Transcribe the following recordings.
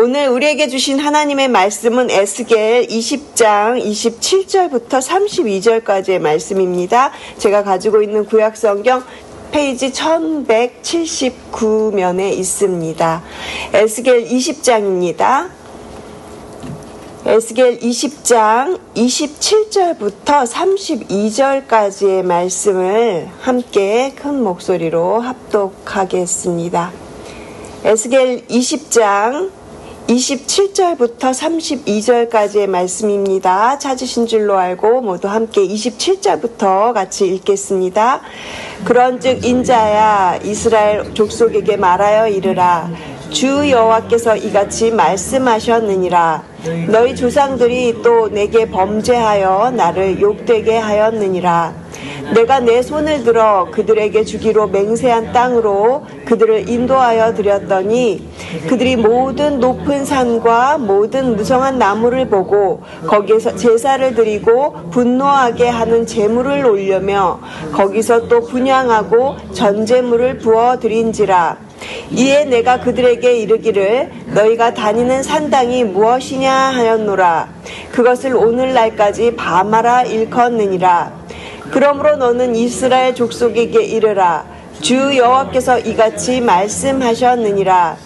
오늘 우리에게 주신 하나님의 말씀은 에스겔 20장 27절부터 32절까지의 말씀입니다. 제가 가지고 있는 구약성경 페이지 1179면에 있습니다. 에스겔 20장입니다. 에스겔 20장 27절부터 32절까지의 말씀을 함께 큰 목소리로 합독하겠습니다. 에스겔 20장 27절부터 32절까지의 말씀입니다. 찾으신 줄로 알고 모두 함께 27절부터 같이 읽겠습니다. 그런즉 인자야 이스라엘 족속에게 말하여 이르라. 주 여호와께서 이같이 말씀하셨느니라. 너희 조상들이 또 내게 범죄하여 나를 욕되게 하였느니라. 내가 내 손을 들어 그들에게 주기로 맹세한 땅으로 그들을 인도하여 드렸더니 그들이 모든 높은 산과 모든 무성한 나무를 보고 거기에서 제사를 드리고 분노하게 하는 제물을 올려며 거기서 또 분향하고 전제물을 부어 드린지라. 이에 내가 그들에게 이르기를 너희가 다니는 산당이 무엇이냐 하였노라. 그것을 오늘날까지 바마라 일컫느니라. 그러므로 너는 이스라엘 족속에게 이르라. 주 여호와께서 이같이 말씀하셨느니라.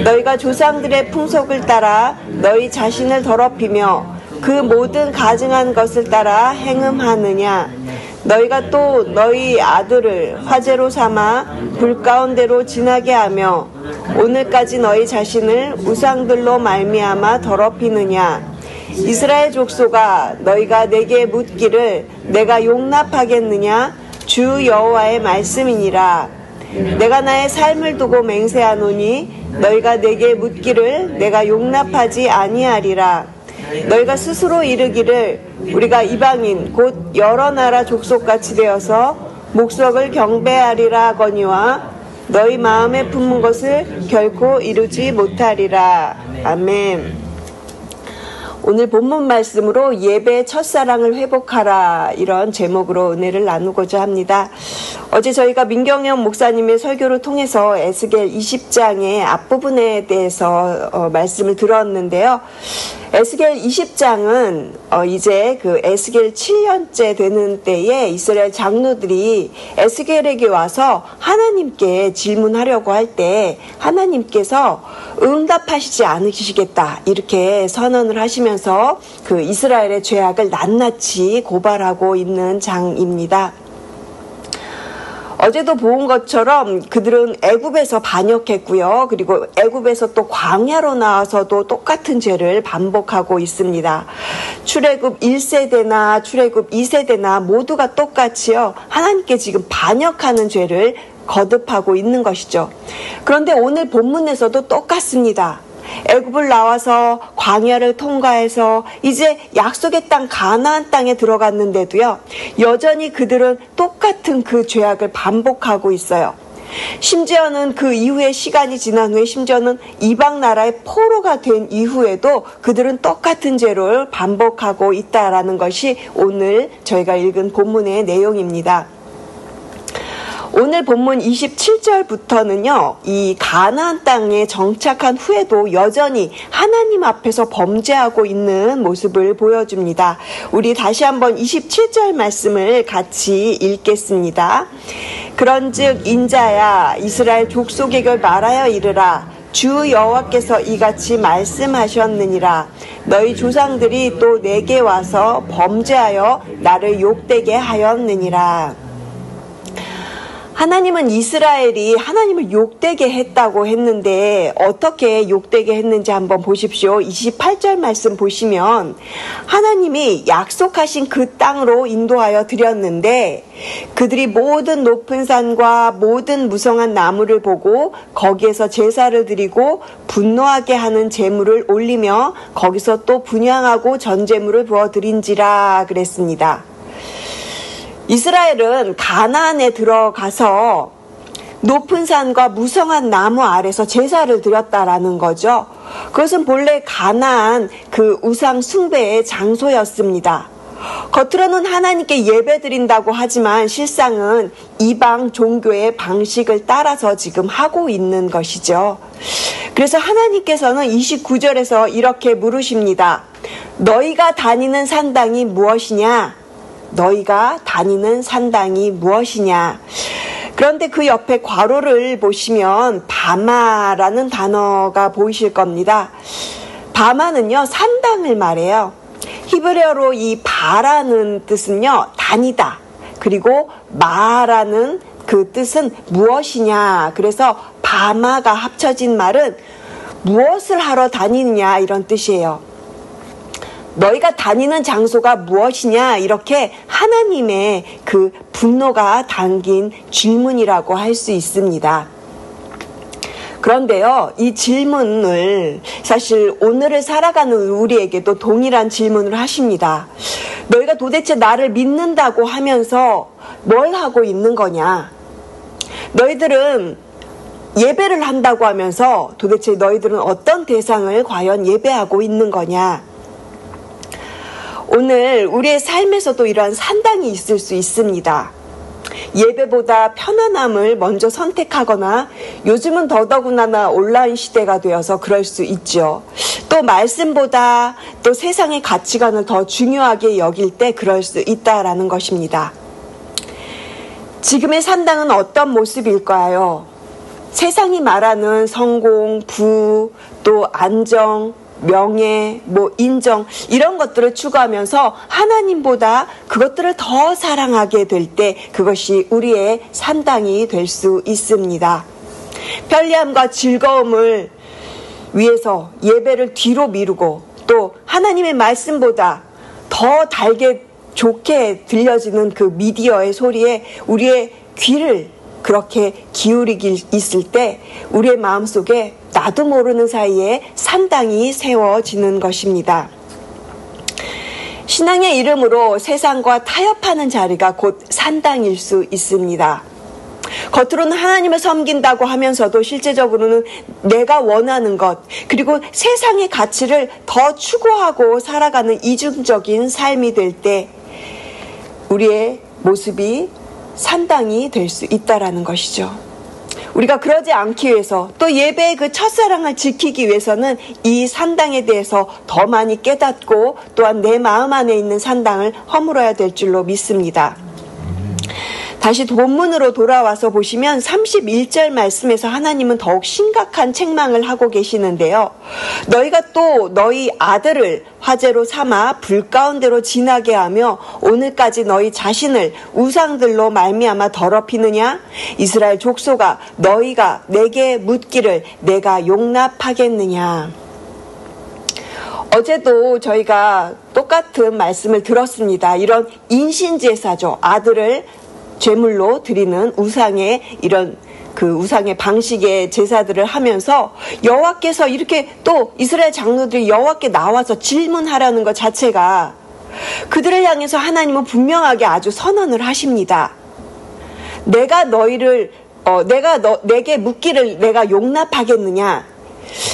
너희가 조상들의 풍속을 따라 너희 자신을 더럽히며 그 모든 가증한 것을 따라 행음하느냐. 너희가 또 너희 아들을 화제로 삼아 불 가운데로 지나게 하며 오늘까지 너희 자신을 우상들로 말미암아 더럽히느냐. 이스라엘 족속아 너희가 내게 묻기를 내가 용납하겠느냐. 주 여호와의 말씀이니라. 내가 나의 삶을 두고 맹세하노니 너희가 내게 묻기를 내가 용납하지 아니하리라. 너희가 스스로 이르기를 우리가 이방인 곧 여러 나라 족속같이 되어서 목석을 경배하리라 하거니와 너희 마음에 품은 것을 결코 이루지 못하리라. 아멘. 오늘 본문 말씀으로 예배의 첫사랑을 회복하라, 이런 제목으로 은혜를 나누고자 합니다. 어제 저희가 민경영 목사님의 설교를 통해서 에스겔 20장의 앞부분에 대해서 말씀을 들었는데요. 에스겔 20장은 이제 그 에스겔 7년째 되는 때에 이스라엘 장로들이 에스겔에게 와서 하나님께 질문하려고 할 때 하나님께서 응답하시지 않으시겠다 이렇게 선언을 하시면서 그 이스라엘의 죄악을 낱낱이 고발하고 있는 장입니다. 어제도 본 것처럼 그들은 애굽에서 반역했고요. 그리고 애굽에서 또 광야로 나와서도 똑같은 죄를 반복하고 있습니다. 출애굽 1세대나 출애굽 2세대나 모두가 똑같이요. 하나님께 지금 반역하는 죄를 거듭하고 있는 것이죠. 그런데 오늘 본문에서도 똑같습니다. 애굽을 나와서 광야를 통과해서 이제 약속의 땅 가나안 땅에 들어갔는데도요. 여전히 그들은 똑같은 그 죄악을 반복하고 있어요. 심지어는 그 이후에 시간이 지난 후에 심지어는 이방 나라의 포로가 된 이후에도 그들은 똑같은 죄를 반복하고 있다라는 것이 오늘 저희가 읽은 본문의 내용입니다. 오늘 본문 27절부터는요, 이 가나안 땅에 정착한 후에도 여전히 하나님 앞에서 범죄하고 있는 모습을 보여줍니다. 우리 다시 한번 27절 말씀을 같이 읽겠습니다. 그런즉 인자야 이스라엘 족속에게 말하여 이르라. 주 여호와께서 이같이 말씀하셨느니라. 너희 조상들이 또 내게 와서 범죄하여 나를 욕되게 하였느니라. 하나님은 이스라엘이 하나님을 욕되게 했다고 했는데 어떻게 욕되게 했는지 한번 보십시오. 28절 말씀 보시면 하나님이 약속하신 그 땅으로 인도하여 드렸는데 그들이 모든 높은 산과 모든 무성한 나무를 보고 거기에서 제사를 드리고 분노하게 하는 제물을 올리며 거기서 또 분향하고 전제물을 부어드린지라 그랬습니다. 이스라엘은 가나안에 들어가서 높은 산과 무성한 나무 아래서 제사를 드렸다라는 거죠. 그것은 본래 가나안 그 우상 숭배의 장소였습니다. 겉으로는 하나님께 예배드린다고 하지만 실상은 이방 종교의 방식을 따라서 지금 하고 있는 것이죠. 그래서 하나님께서는 29절에서 이렇게 물으십니다. 너희가 다니는 산당이 무엇이냐? 너희가 다니는 산당이 무엇이냐? 그런데 그 옆에 괄호를 보시면 바마라는 단어가 보이실 겁니다. 바마는요, 산당을 말해요. 히브리어로 이 바라는 뜻은요, 다니다. 그리고 마라는 그 뜻은 무엇이냐. 그래서 바마가 합쳐진 말은 무엇을 하러 다니느냐 이런 뜻이에요. 너희가 다니는 장소가 무엇이냐 이렇게 하나님의 그 분노가 담긴 질문이라고 할 수 있습니다. 그런데요, 이 질문을 사실 오늘을 살아가는 우리에게도 동일한 질문을 하십니다. 너희가 도대체 나를 믿는다고 하면서 뭘 하고 있는 거냐? 너희들은 예배를 한다고 하면서 도대체 너희들은 어떤 대상을 과연 예배하고 있는 거냐? 오늘 우리의 삶에서도 이러한 산당이 있을 수 있습니다. 예배보다 편안함을 먼저 선택하거나 요즘은 더더구나 온라인 시대가 되어서 그럴 수 있죠. 또 말씀보다 또 세상의 가치관을 더 중요하게 여길 때 그럴 수 있다라는 것입니다. 지금의 산당은 어떤 모습일까요? 세상이 말하는 성공, 부, 또 안정, 명예, 인정 이런 것들을 추구하면서 하나님보다 그것들을 더 사랑하게 될 때 그것이 우리의 산당이 될 수 있습니다. 편리함과 즐거움을 위해서 예배를 뒤로 미루고 또 하나님의 말씀보다 더 달게 좋게 들려지는 그 미디어의 소리에 우리의 귀를 그렇게 기울이기 있을 때 우리의 마음속에 나도 모르는 사이에 산당이 세워지는 것입니다. 신앙의 이름으로 세상과 타협하는 자리가 곧 산당일 수 있습니다. 겉으로는 하나님을 섬긴다고 하면서도 실제적으로는 내가 원하는 것 그리고 세상의 가치를 더 추구하고 살아가는 이중적인 삶이 될 때 우리의 모습이 산당이 될 수 있다라는 것이죠. 우리가 그러지 않기 위해서 또 예배의 그 첫사랑을 지키기 위해서는 이 산당에 대해서 더 많이 깨닫고 또한 내 마음 안에 있는 산당을 허물어야 될 줄로 믿습니다. 다시 본문으로 돌아와서 보시면 31절 말씀에서 하나님은 더욱 심각한 책망을 하고 계시는데요. 너희가 또 너희 아들을 화제로 삼아 불 가운데로 지나게 하며 오늘까지 너희 자신을 우상들로 말미암아 더럽히느냐? 이스라엘 족속아 너희가 내게 묻기를 내가 용납하겠느냐? 어제도 저희가 똑같은 말씀을 들었습니다. 이런 인신제사죠. 아들을 제물로 드리는 우상의 이런 그 우상의 방식의 제사들을 하면서 여호와께서 이렇게 또 이스라엘 장로들이 여호와께 나와서 질문하라는 것 자체가 그들을 향해서 하나님은 분명하게 아주 선언을 하십니다. 내가 너희를 내게 묻기를 내가 용납하겠느냐?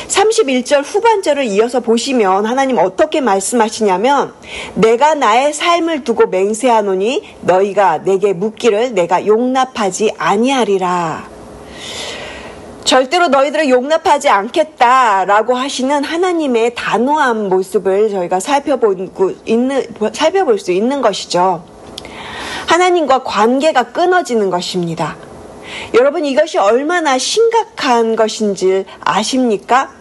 31절 후반절을 이어서 보시면 하나님 어떻게 말씀하시냐면 내가 나의 삶을 두고 맹세하노니 너희가 내게 묻기를 내가 용납하지 아니하리라. 절대로 너희들을 용납하지 않겠다라고 하시는 하나님의 단호한 모습을 저희가 살펴볼 수 있는 것이죠. 하나님과 관계가 끊어지는 것입니다. 여러분 이것이 얼마나 심각한 것인지 아십니까?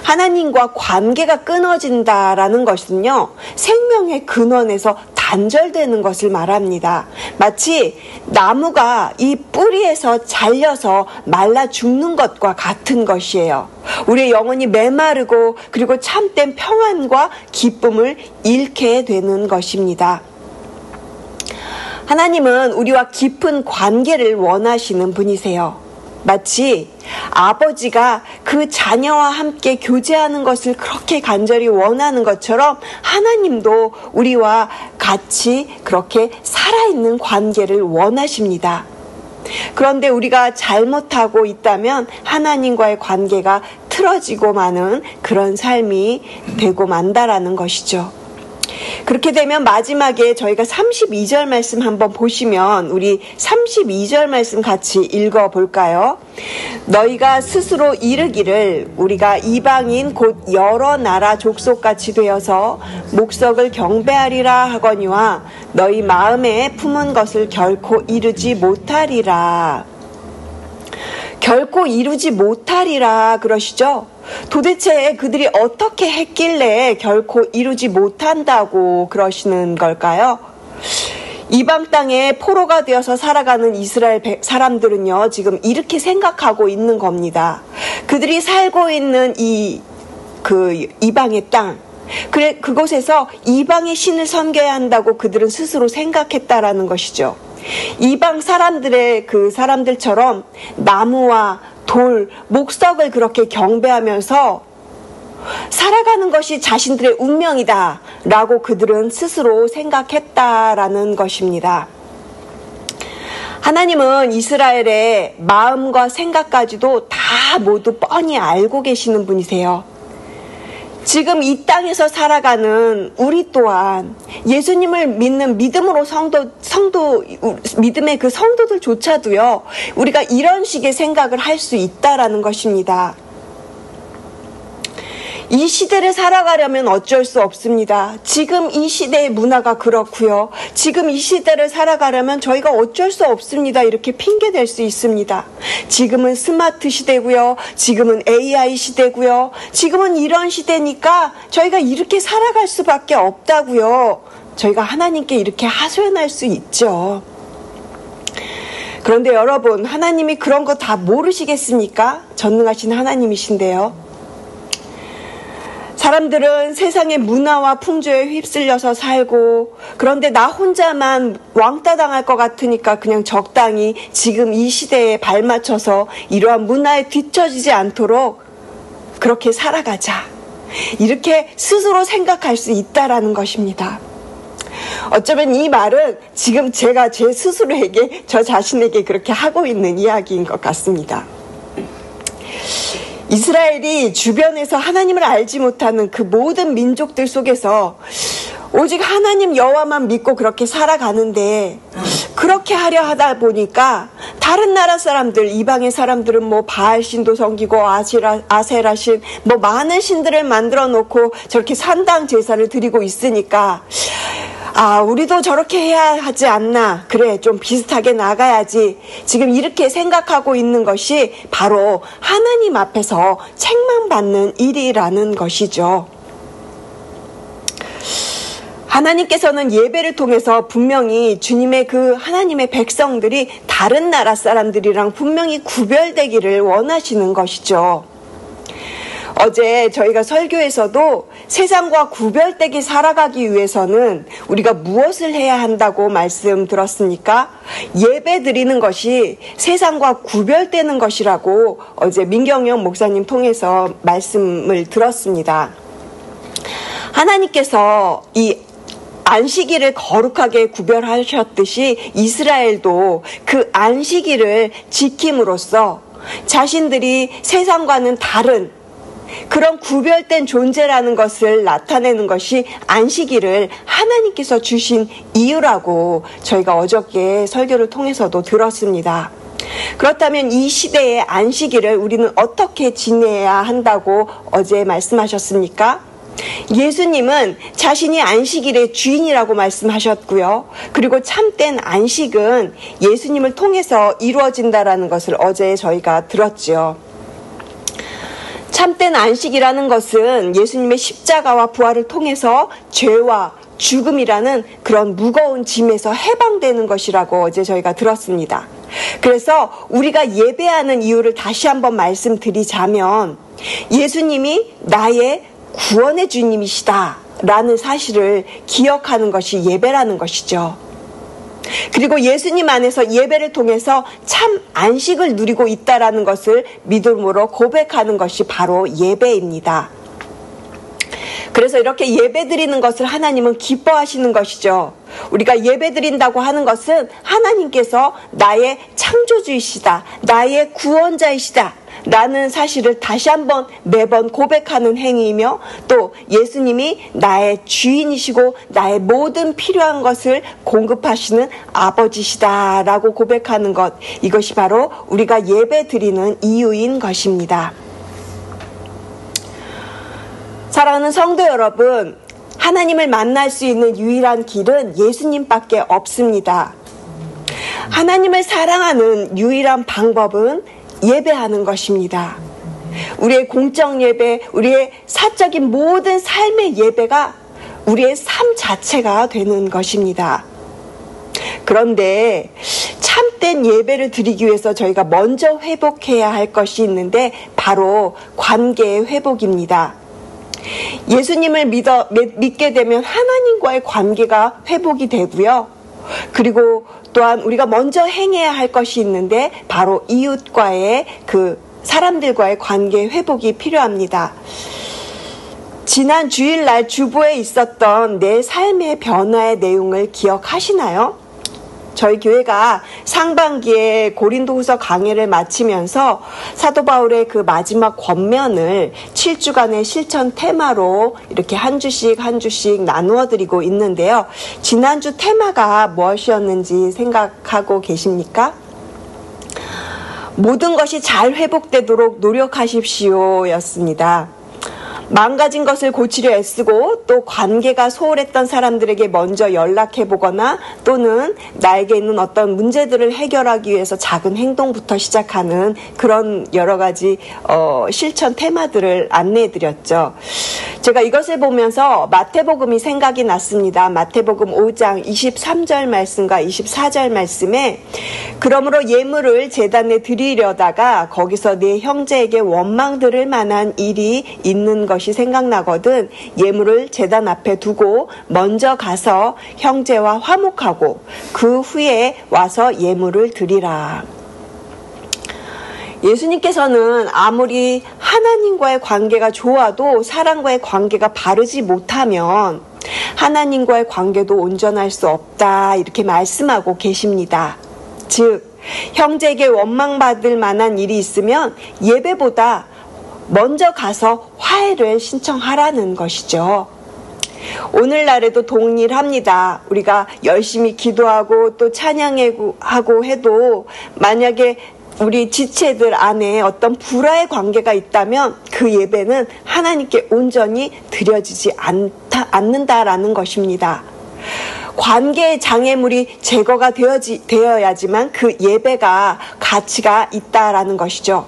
하나님과 관계가 끊어진다라는 것은요, 생명의 근원에서 단절되는 것을 말합니다. 마치 나무가 이 뿌리에서 잘려서 말라 죽는 것과 같은 것이에요. 우리의 영혼이 메마르고 그리고 참된 평안과 기쁨을 잃게 되는 것입니다. 하나님은 우리와 깊은 관계를 원하시는 분이세요. 마치 아버지가 그 자녀와 함께 교제하는 것을 그렇게 간절히 원하는 것처럼 하나님도 우리와 같이 그렇게 살아있는 관계를 원하십니다. 그런데 우리가 잘못하고 있다면 하나님과의 관계가 틀어지고 마는 그런 삶이 되고 만다라는 것이죠. 그렇게 되면 마지막에 저희가 32절 말씀 한번 보시면 우리 32절 말씀 같이 읽어볼까요? 너희가 스스로 이르기를 우리가 이방인 곧 여러 나라 족속같이 되어서 목석을 경배하리라 하거니와 너희 마음에 품은 것을 결코 이루지 못하리라. 결코 이루지 못하리라 그러시죠? 도대체 그들이 어떻게 했길래 결코 이루지 못한다고 그러시는 걸까요? 이방 땅에 포로가 되어서 살아가는 이스라엘 사람들은요, 지금 이렇게 생각하고 있는 겁니다. 그들이 살고 있는 이방의 땅, 그곳에서 이방의 신을 섬겨야 한다고 그들은 스스로 생각했다라는 것이죠. 이방 사람들의 그 사람들처럼 나무와 돌, 목석을 그렇게 경배하면서 살아가는 것이 자신들의 운명이다 라고 그들은 스스로 생각했다라는 것입니다. 하나님은 이스라엘의 마음과 생각까지도 다 모두 뻔히 알고 계시는 분이세요. 지금 이 땅에서 살아가는 우리 또한 예수님을 믿는 믿음으로 믿음의 그 성도들조차도요, 우리가 이런 식의 생각을 할 수 있다라는 것입니다. 이 시대를 살아가려면 어쩔 수 없습니다. 지금 이 시대의 문화가 그렇고요. 지금 이 시대를 살아가려면 저희가 어쩔 수 없습니다. 이렇게 핑계댈 수 있습니다. 지금은 스마트 시대고요. 지금은 AI 시대고요. 지금은 이런 시대니까 저희가 이렇게 살아갈 수밖에 없다고요. 저희가 하나님께 이렇게 하소연할 수 있죠. 그런데 여러분, 하나님이 그런 거 다 모르시겠습니까? 전능하신 하나님이신데요. 사람들은 세상의 문화와 풍조에 휩쓸려서 살고, 그런데 나 혼자만 왕따 당할 것 같으니까 그냥 적당히 지금 이 시대에 발맞춰서 이러한 문화에 뒤처지지 않도록 그렇게 살아가자. 이렇게 스스로 생각할 수 있다라는 것입니다. 어쩌면 이 말은 지금 제가 제 스스로에게, 저 자신에게 그렇게 하고 있는 이야기인 것 같습니다. 이스라엘이 주변에서 하나님을 알지 못하는 그 모든 민족들 속에서 오직 하나님 여호와만 믿고 그렇게 살아가는데, 그렇게 하려 하다 보니까 다른 나라 사람들, 이방의 사람들은 뭐 바알신도 섬기고 아세라신, 뭐 많은 신들을 만들어 놓고 저렇게 산당 제사를 드리고 있으니까, 우리도 저렇게 해야 하지 않나. 그래, 좀 비슷하게 나가야지. 지금 이렇게 생각하고 있는 것이 바로 하나님 앞에서 책망받는 일이라는 것이죠. 하나님께서는 예배를 통해서 분명히 주님의 그 하나님의 백성들이 다른 나라 사람들이랑 분명히 구별되기를 원하시는 것이죠. 어제 저희가 설교에서도 세상과 구별되게 살아가기 위해서는 우리가 무엇을 해야 한다고 말씀 들었습니까? 예배 드리는 것이 세상과 구별되는 것이라고 어제 민경영 목사님 통해서 말씀을 들었습니다. 하나님께서 이 안식일을 거룩하게 구별하셨듯이 이스라엘도 그 안식일을 지킴으로써 자신들이 세상과는 다른 그런 구별된 존재라는 것을 나타내는 것이 안식일을 하나님께서 주신 이유라고 저희가 어저께 설교를 통해서도 들었습니다. 그렇다면 이 시대의 안식일을 우리는 어떻게 지내야 한다고 어제 말씀하셨습니까? 예수님은 자신이 안식일의 주인이라고 말씀하셨고요. 그리고 참된 안식은 예수님을 통해서 이루어진다라는 것을 어제 저희가 들었죠. 참된 안식이라는 것은 예수님의 십자가와 부활을 통해서 죄와 죽음이라는 그런 무거운 짐에서 해방되는 것이라고 어제 저희가 들었습니다. 그래서 우리가 예배하는 이유를 다시 한번 말씀드리자면, 예수님이 나의 구원의 주님이시다 라는 사실을 기억하는 것이 예배라는 것이죠. 그리고 예수님 안에서 예배를 통해서 참 안식을 누리고 있다라는 것을 믿음으로 고백하는 것이 바로 예배입니다. 그래서 이렇게 예배 드리는 것을 하나님은 기뻐하시는 것이죠. 우리가 예배 드린다고 하는 것은 하나님께서 나의 창조주이시다, 나의 구원자이시다, 라는 사실을 다시 한번 매번 고백하는 행위이며 또 예수님이 나의 주인이시고 나의 모든 필요한 것을 공급하시는 아버지시다라고 고백하는 것, 이것이 바로 우리가 예배 드리는 이유인 것입니다. 사랑하는 성도 여러분, 하나님을 만날 수 있는 유일한 길은 예수님밖에 없습니다. 하나님을 사랑하는 유일한 방법은 예배하는 것입니다. 우리의 공적 예배, 우리의 사적인 모든 삶의 예배가 우리의 삶 자체가 되는 것입니다. 그런데 참된 예배를 드리기 위해서 저희가 먼저 회복해야 할 것이 있는데 바로 관계의 회복입니다. 예수님을 믿게 되면 하나님과의 관계가 회복이 되고요. 그리고 또한 우리가 먼저 행해야 할 것이 있는데 바로 이웃과의 사람들과의 관계 회복이 필요합니다. 지난 주일날 주보에 있었던 내 삶의 변화의 내용을 기억하시나요? 저희 교회가 상반기에 고린도후서 강해를 마치면서 사도 바울의 그 마지막 권면을 7주간의 실천 테마로 이렇게 한 주씩 나누어 드리고 있는데요. 지난주 테마가 무엇이었는지 생각하고 계십니까? 모든 것이 잘 회복되도록 노력하십시오 였습니다. 망가진 것을 고치려 애쓰고 또 관계가 소홀했던 사람들에게 먼저 연락해보거나 또는 나에게 있는 어떤 문제들을 해결하기 위해서 작은 행동부터 시작하는 그런 여러 가지 실천 테마들을 안내해드렸죠. 제가 이것을 보면서 마태복음이 생각이 났습니다. 마태복음 5장 23절 말씀과 24절 말씀에 그러므로 예물을 제단에 드리려다가 거기서 네 형제에게 원망 들을 만한 일이 있는 것이 생각나거든 예물을 제단 앞에 두고 먼저 가서 형제와 화목하고 그 후에 와서 예물을 드리라. 예수님께서는 아무리 하나님과의 관계가 좋아도 사람과의 관계가 바르지 못하면 하나님과의 관계도 온전할 수 없다 이렇게 말씀하고 계십니다. 즉 형제에게 원망받을 만한 일이 있으면 예배보다 먼저 가서 화해를 신청하라는 것이죠. 오늘날에도 동일합니다. 우리가 열심히 기도하고 또 찬양하고 해도 만약에 우리 지체들 안에 어떤 불화의 관계가 있다면 그 예배는 하나님께 온전히 드려지지 않는다라는 것입니다. 관계의 장애물이 제거가 되어야지만 그 예배가 가치가 있다라는 것이죠.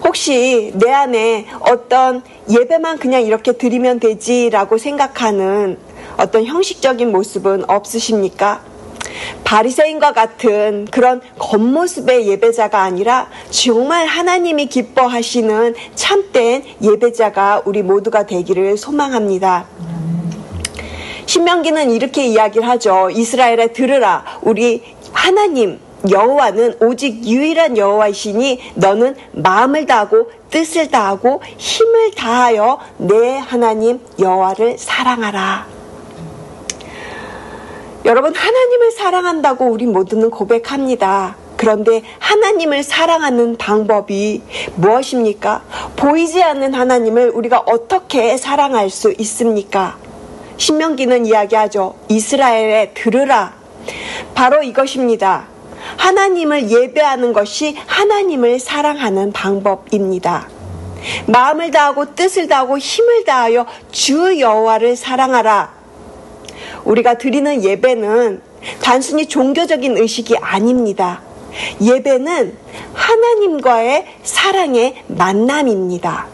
혹시 내 안에 어떤 예배만 그냥 이렇게 드리면 되지라고 생각하는 어떤 형식적인 모습은 없으십니까? 바리새인과 같은 그런 겉모습의 예배자가 아니라 정말 하나님이 기뻐하시는 참된 예배자가 우리 모두가 되기를 소망합니다. 신명기는 이렇게 이야기를 하죠. 이스라엘에 들으라. 우리 하나님 여호와는 오직 유일한 여호와이시니 너는 마음을 다하고 뜻을 다하고 힘을 다하여 내 하나님 여호와를 사랑하라. 여러분, 하나님을 사랑한다고 우리 모두는 고백합니다. 그런데 하나님을 사랑하는 방법이 무엇입니까? 보이지 않는 하나님을 우리가 어떻게 사랑할 수 있습니까? 신명기는 이야기하죠. 이스라엘에 들으라. 바로 이것입니다. 하나님을 예배하는 것이 하나님을 사랑하는 방법입니다. 마음을 다하고 뜻을 다하고 힘을 다하여 주 여호와를 사랑하라. 우리가 드리는 예배는 단순히 종교적인 의식이 아닙니다. 예배는 하나님과의 사랑의 만남입니다.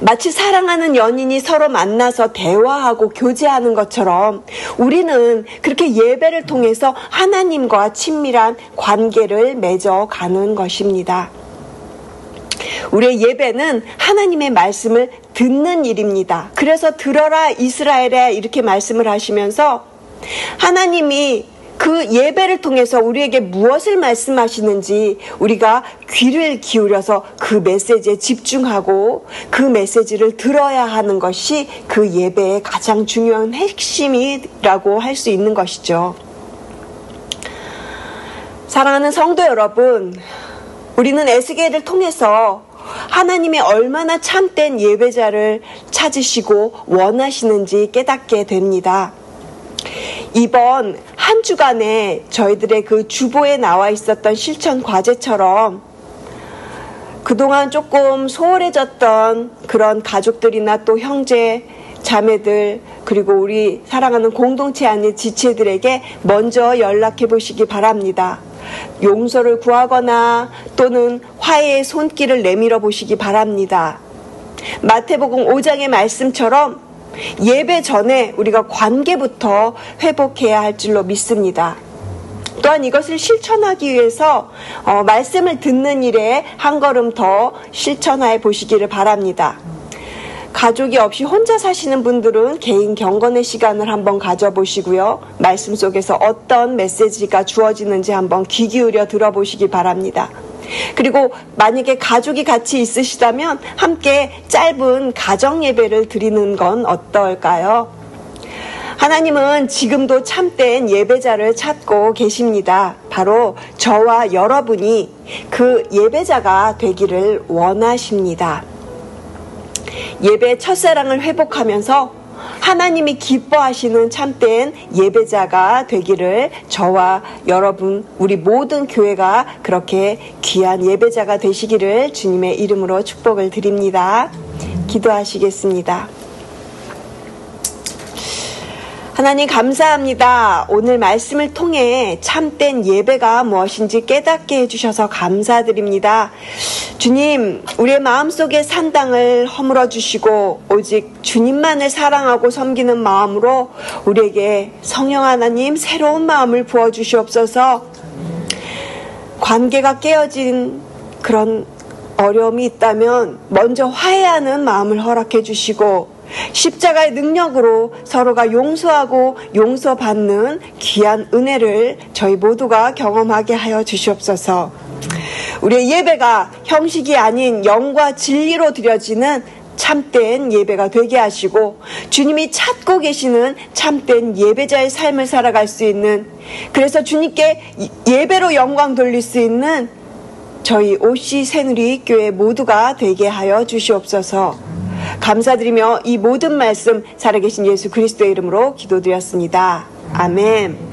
마치 사랑하는 연인이 서로 만나서 대화하고 교제하는 것처럼 우리는 그렇게 예배를 통해서 하나님과 친밀한 관계를 맺어가는 것입니다. 우리의 예배는 하나님의 말씀을 듣는 일입니다. 그래서 들어라 이스라엘에 이렇게 말씀을 하시면서 하나님이 그 예배를 통해서 우리에게 무엇을 말씀하시는지 우리가 귀를 기울여서 그 메시지에 집중하고 그 메시지를 들어야 하는 것이 그 예배의 가장 중요한 핵심이라고 할 수 있는 것이죠. 사랑하는 성도 여러분, 우리는 에스겔을 통해서 하나님의 얼마나 참된 예배자를 찾으시고 원하시는지 깨닫게 됩니다. 이번 한 주간에 저희들의 그 주보에 나와 있었던 실천 과제처럼 그동안 조금 소홀해졌던 그런 가족들이나 또 형제, 자매들, 그리고 우리 사랑하는 공동체 안의 지체들에게 먼저 연락해 보시기 바랍니다. 용서를 구하거나 또는 화해의 손길을 내밀어 보시기 바랍니다. 마태복음 5장의 말씀처럼 예배 전에 우리가 관계부터 회복해야 할 줄로 믿습니다. 또한 이것을 실천하기 위해서 말씀을 듣는 일에 한 걸음 더 실천해 보시기를 바랍니다. 가족이 없이 혼자 사시는 분들은 개인 경건의 시간을 한번 가져보시고요. 말씀 속에서 어떤 메시지가 주어지는지 한번 귀 기울여 들어보시기 바랍니다. 그리고 만약에 가족이 같이 있으시다면 함께 짧은 가정 예배를 드리는 건 어떨까요? 하나님은 지금도 참된 예배자를 찾고 계십니다. 바로 저와 여러분이 그 예배자가 되기를 원하십니다. 예배의 첫사랑을 회복하면서 하나님이 기뻐하시는 참된 예배자가 되기를 저와 여러분, 우리 모든 교회가 그렇게 귀한 예배자가 되시기를 주님의 이름으로 축복을 드립니다. 기도하시겠습니다. 하나님 감사합니다. 오늘 말씀을 통해 참된 예배가 무엇인지 깨닫게 해주셔서 감사드립니다. 주님, 우리의 마음속의 산당을 허물어 주시고 오직 주님만을 사랑하고 섬기는 마음으로 우리에게 성령 하나님 새로운 마음을 부어주시옵소서. 관계가 깨어진 그런 어려움이 있다면 먼저 화해하는 마음을 허락해 주시고 십자가의 능력으로 서로가 용서하고 용서받는 귀한 은혜를 저희 모두가 경험하게 하여 주시옵소서. 우리의 예배가 형식이 아닌 영과 진리로 드려지는 참된 예배가 되게 하시고 주님이 찾고 계시는 참된 예배자의 삶을 살아갈 수 있는, 그래서 주님께 예배로 영광 돌릴 수 있는 저희 OC 새누리 교회 모두가 되게 하여 주시옵소서. 감사드리며 이 모든 말씀 살아계신 예수 그리스도의 이름으로 기도드렸습니다. 아멘.